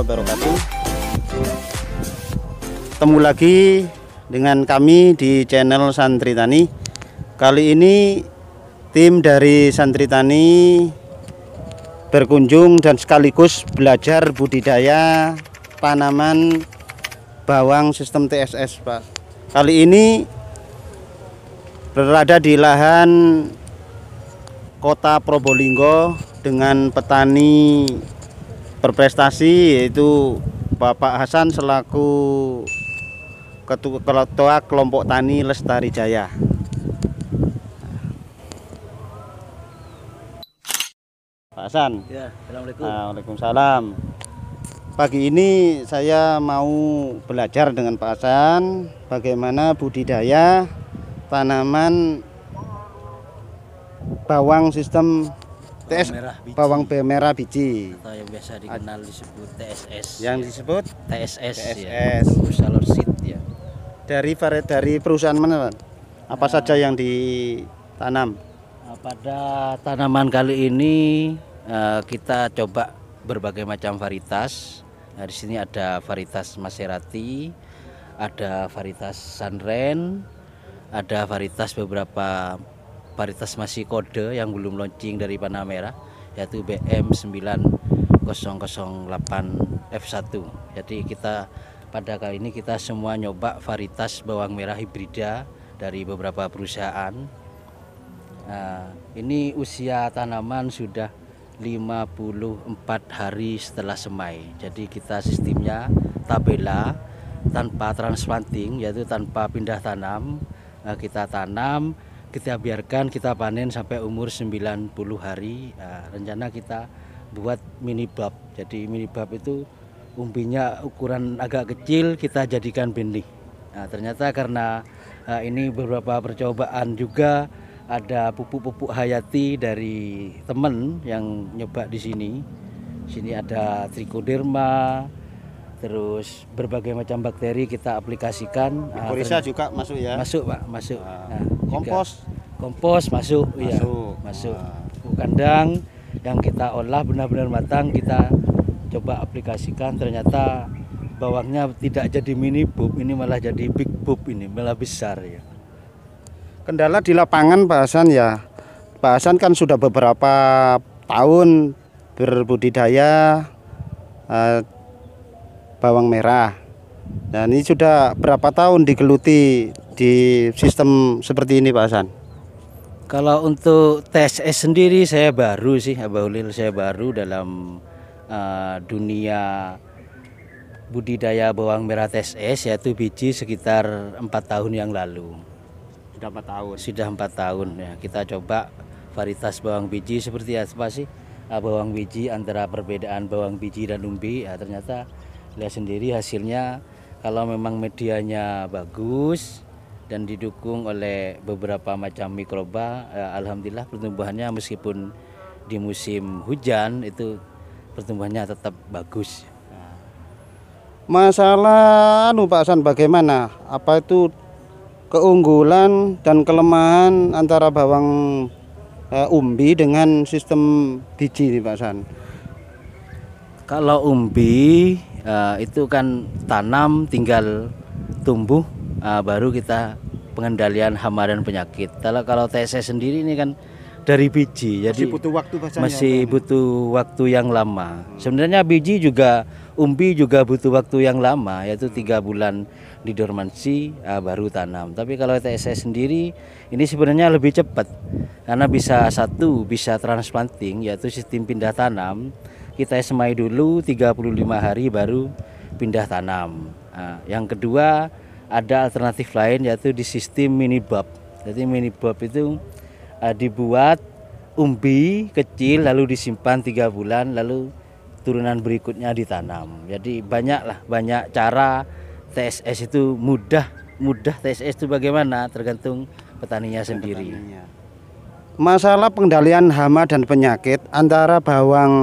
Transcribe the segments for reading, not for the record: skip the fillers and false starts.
wabarakatuh. Ketemu lagi dengan kami di channel Santri Tani. Kali ini tim dari Santri Tani berkunjung dan sekaligus belajar budidaya tanaman bawang sistem TSS, Pak. Kali ini berada di lahan Kota Probolinggo dengan petani berprestasi, yaitu Bapak Hasan selaku Ketua Kelompok Tani Lestari Jaya. Pak Hasan. Ya, assalamualaikum. Waalaikumsalam. Pagi ini saya mau belajar dengan Pak Hasan bagaimana budidaya tanaman bawang sistem bawang merah biji, atau yang biasa dikenal disebut TSS. Yang disebut TSS. TSS. Salur seed ya. Dari perusahaan mana, Pak? Apa saja yang ditanam? Pada tanaman kali ini kita coba berbagai macam varietas. Nah, di sini ada varietas Maserati, ada varietas Sunren, ada beberapa varietas masih kode yang belum launching dari Panah Merah, yaitu BM9008F1. Jadi kita pada kali ini kita semua nyoba varietas bawang merah hibrida dari beberapa perusahaan. Nah, ini usia tanaman sudah 54 hari setelah semai. Jadi kita sistemnya tabela tanpa transplanting, yaitu tanpa pindah tanam. Nah, kita tanam, kita biarkan, kita panen sampai umur 90 hari. Nah, rencana kita buat mini bulb. Jadi mini bulb itu umbinya ukuran agak kecil, kita jadikan benih. Nah, ternyata karena ini beberapa percobaan juga, ada pupuk-pupuk hayati dari teman yang nyoba di sini. Sini ada trichoderma, terus berbagai macam bakteri kita aplikasikan. Mycorrhiza juga masuk ya? Masuk, Pak, masuk. Nah, kompos masuk, iya, masuk. Pupuk kandang yang kita olah benar-benar matang, kita coba aplikasikan. Ternyata bawangnya tidak jadi mini bulb, ini malah jadi big bulb, ini malah besar ya. Kendala di lapangan, Pak Hasan ya. Pak Hasan kan sudah beberapa tahun berbudidaya bawang merah. Dan ini sudah berapa tahun digeluti di sistem seperti ini, Pak Hasan? Kalau untuk TSS sendiri saya baru sih, Abah Ulil, saya baru dalam dunia budidaya bawang merah TSS, yaitu biji sekitar 4 tahun yang lalu. Sudah 4 tahun ya. Kita coba varietas bawang biji seperti apa sih bawang biji, antara perbedaan bawang biji dan umbi. Ya, ternyata lihat sendiri hasilnya, kalau memang medianya bagus dan didukung oleh beberapa macam mikroba, alhamdulillah pertumbuhannya meskipun di musim hujan itu pertumbuhannya tetap bagus. Masalah Pak Hasan, bagaimana? Apa itu keunggulan dan kelemahan antara bawang umbi dengan sistem biji nih, Pak Hasan? Kalau umbi itu kan tanam tinggal tumbuh, baru kita pengendalian hama dan penyakit. Kalau TSS sendiri ini kan dari biji, jadi masih butuh waktu yang lama. Sebenarnya biji juga, umbi juga butuh waktu yang lama, yaitu 3 bulan di dormansi baru tanam. Tapi kalau TSS sendiri ini sebenarnya lebih cepat, karena bisa transplanting, yaitu sistem pindah tanam. Kita semai dulu 35 hari baru pindah tanam. Yang kedua ada alternatif lain, yaitu di sistem mini bulb. Jadi mini bulb itu dibuat umbi kecil lalu disimpan 3 bulan, lalu turunan berikutnya ditanam. Jadi banyak cara. TSS itu mudah TSS itu bagaimana, tergantung petaninya sendiri. Masalah pengendalian hama dan penyakit antara bawang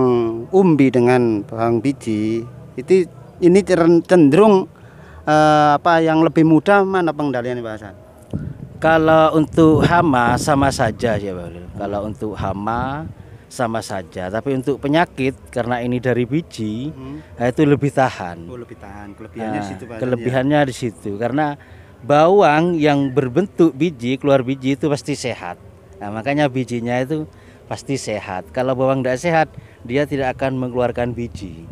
umbi dengan bawang biji ini cenderung yang lebih mudah, mana pengendaliannya, Pak Hasan? Kalau untuk hama sama saja ya, Pak. Kalau untuk hama sama saja. Tapi untuk penyakit karena ini dari biji, nah itu lebih tahan. Oh, lebih tahan. Kelebihannya di situ, Pak Hasan, Kelebihannya di situ karena bawang yang berbentuk biji, keluar biji itu pasti sehat. Nah, makanya bijinya itu pasti sehat. Kalau bawang tidak sehat, dia tidak akan mengeluarkan biji.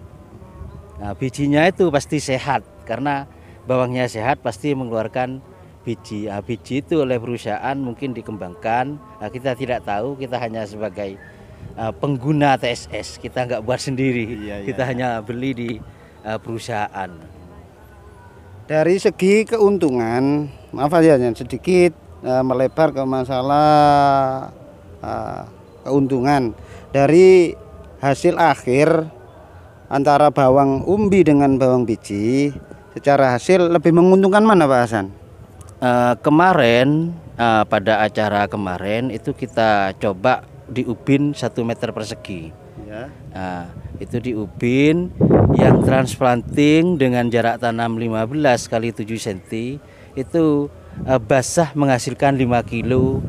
Nah, bijinya itu pasti sehat karena bawangnya sehat pasti mengeluarkan biji. Nah, biji itu oleh perusahaan mungkin dikembangkan. Nah, kita tidak tahu, kita hanya sebagai pengguna TSS, kita nggak buat sendiri. Kita hanya beli di perusahaan. Dari segi keuntungan, maaf aja sedikit melebar ke masalah keuntungan dari hasil akhir antara bawang umbi dengan bawang biji. Secara hasil lebih menguntungkan mana, Pak Hasan? Kemarin pada acara kemarin itu kita coba di ubin 1 meter persegi. Ya. Nah, itu di ubin yang transplanting dengan jarak tanam 15 kali 7 cm itu basah menghasilkan 5 kilo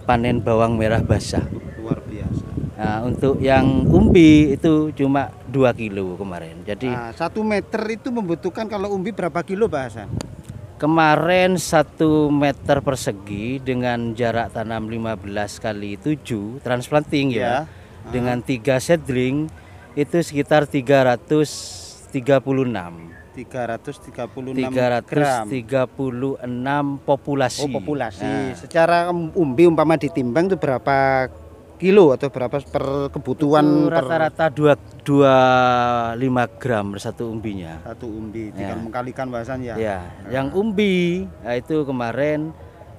panen bawang merah basah. Luar biasa. Nah, untuk yang umbi itu cuma 2 kilo kemarin. Jadi 1 meter itu membutuhkan kalau umbi berapa kilo, Pak Hasan? kemarin 1 meter persegi dengan jarak tanam 15 kali 7 transplanting ya. Dengan 3 seedling itu sekitar 336 populasi. Oh, populasi. Nah, secara umbi umpama ditimbang itu berapa kilo atau berapa per kebutuhan? Rata-rata 25 gram per satu umbinya. Satu umbi tinggal mengkalikan bahasan ya. Ya, yang umbi itu kemarin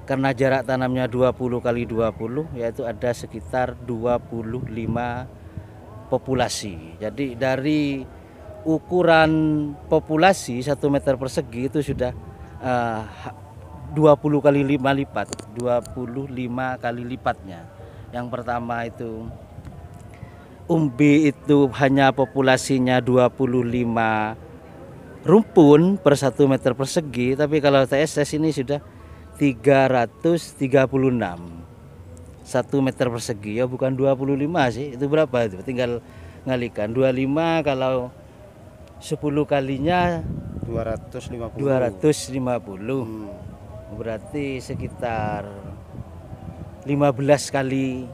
karena jarak tanamnya 20 kali 20 yaitu ada sekitar 25 populasi. Jadi dari ukuran populasi 1 meter persegi itu sudah 20 kali 5 lipat, 25 kali lipatnya. Yang pertama itu umbi itu hanya populasinya 25 rumpun per 1 meter persegi, tapi kalau TSS ini sudah 336 1 meter persegi ya, bukan 25 sih. Itu berapa itu? Tinggal ngalikan 25 kalau 10 kalinya 250. Berarti sekitar 15 kali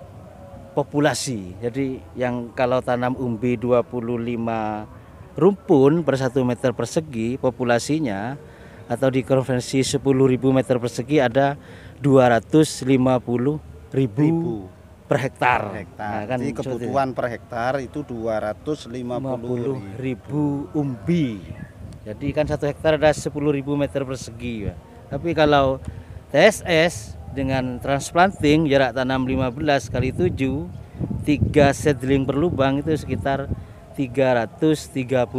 populasi. Jadi yang kalau tanam umbi 25 rumpun per 1 meter persegi populasinya atau dikonversi 10.000 meter persegi ada 250.000 per hektar. Nah, kan jadi kebutuhan per hektar itu 250.000 umbi. Jadi kan 1 hektar ada 10.000 meter persegi ya. Tapi kalau TSS dengan transplanting jarak tanam 15 kali 7 3 seedling per lubang itu sekitar 336.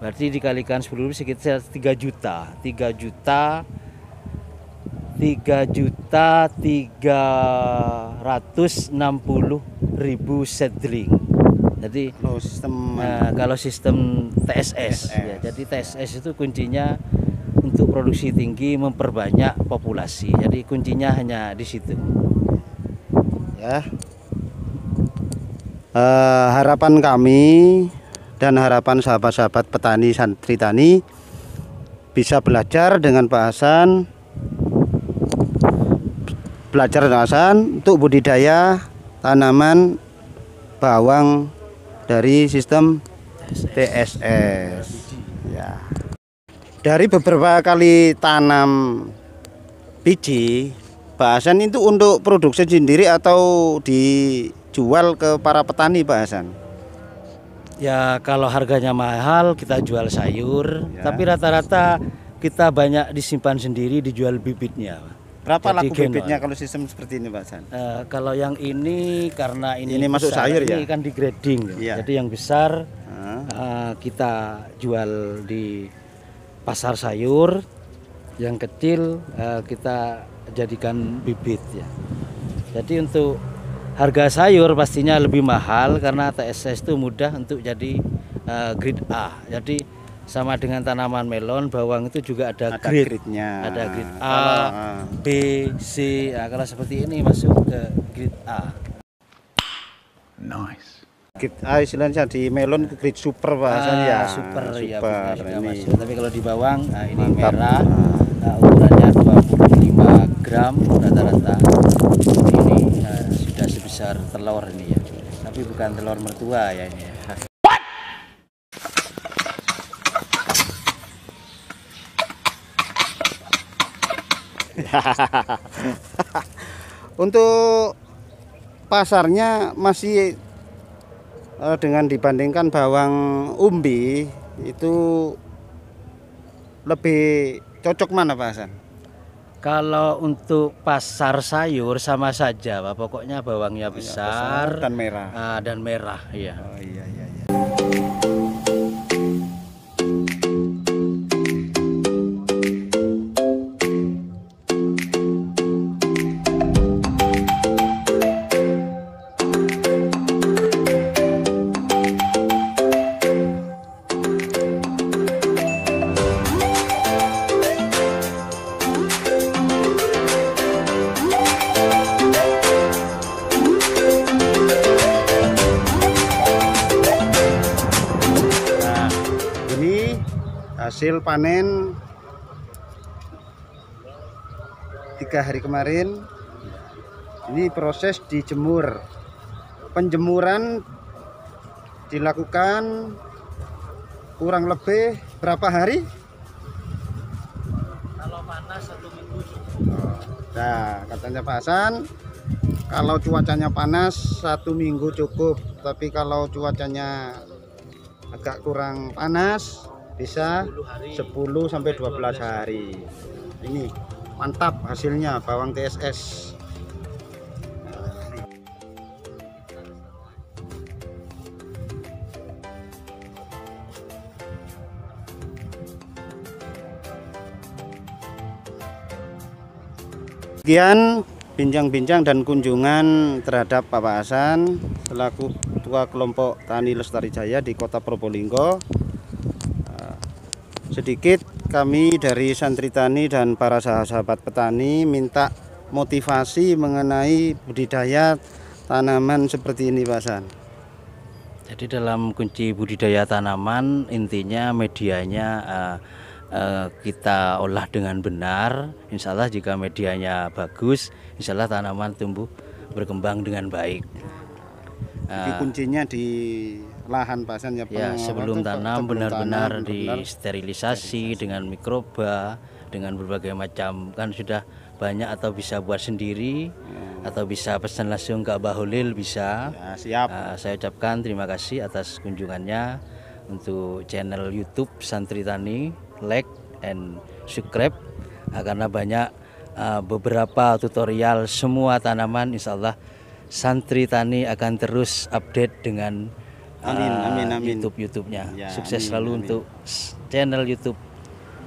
Berarti dikalikan 10.000 sekitar 3.360.000 seedling. Jadi kalau sistem TSS. Ya, jadi TSS itu kuncinya untuk produksi tinggi memperbanyak populasi. Jadi kuncinya hanya di situ. Ya. Harapan kami dan harapan sahabat-sahabat petani santri tani bisa belajar dengan Pak Hasan, untuk budidaya tanaman bawang dari sistem TSS. Ya. Dari beberapa kali tanam biji, Pak Hasan itu untuk produksi sendiri atau dijual ke para petani, Pak Hasan? Ya kalau harganya mahal kita jual sayur, tapi rata-rata kita banyak disimpan sendiri, dijual bibitnya. Berapa laku bibitnya kalau sistem seperti ini, Pak Hasan? Kalau yang ini karena ini masuk sayur ini kan di grading, jadi yang besar kita jual di pasar sayur, yang kecil kita jadikan bibit ya. Jadi untuk harga sayur pastinya lebih mahal karena TSS itu mudah untuk jadi grade A. Jadi sama dengan tanaman melon, bawang itu juga ada grade-nya. Ada grade A, B, C. Nah, kalau seperti ini masuk ke grade A. Nice. Istilahnya di melon grade super bahasanya ya. Super, ya Super benar, ini. Mas. Tapi kalau di bawang, nah ini Mantap. merah, ukurannya 25 gram rata-rata. Ini sudah sebesar telur ini ya. Tapi bukan telur mertua ya ini ya. Untuk pasarnya masih dengan dibandingkan bawang umbi itu lebih cocok mana Pak Hasan? Kalau untuk pasar sayur sama saja, Pak. Pokoknya bawangnya besar, dan merah. Dan merah, iya. Oh iya iya iya. Hasil panen 3 hari kemarin. Ini proses dijemur. Penjemuran dilakukan kurang lebih berapa hari? Kalau panas 1 minggu. Nah, katanya Pak Hasan, kalau cuacanya panas 1 minggu cukup. Tapi kalau cuacanya agak kurang panas bisa 10 sampai 12 hari. Ini mantap hasilnya bawang TSS. Sekian bincang-bincang dan kunjungan terhadap Bapak Hasan selaku Ketua Kelompok Tani Lestari Jaya di Kota Probolinggo. Sedikit kami dari Santri Tani dan para sahabat petani minta motivasi mengenai budidaya tanaman seperti ini Pak Hasan. Jadi dalam kunci budidaya tanaman intinya medianya kita olah dengan benar. Insya Allah jika medianya bagus, insya Allah tanaman tumbuh berkembang dengan baik. Jadi kuncinya di lahan Pak Hasan ya, sebelum tanam benar-benar disterilisasi dengan mikroba, dengan berbagai macam, kan sudah banyak, atau bisa buat sendiri atau bisa pesan langsung ke Abah Holil bisa. Ya, siap. Saya ucapkan terima kasih atas kunjungannya. Untuk channel YouTube Santri Tani, like and subscribe, karena banyak beberapa tutorial semua tanaman. Insya Allah Santri Tani akan terus update dengan amin. YouTube-nya. Ya, sukses amin, selalu amin. untuk channel YouTube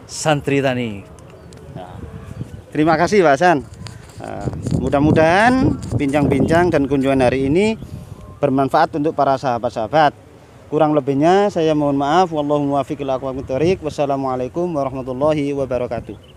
Santri Tani. Ya. Terima kasih Pak Hasan. Mudah-mudahan bincang-bincang dan kunjungan hari ini bermanfaat untuk para sahabat-sahabat. Kurang lebihnya saya mohon maaf. Wallahu muwaffiq ila aqwamit thoriq. Wassalamualaikum warahmatullahi wabarakatuh.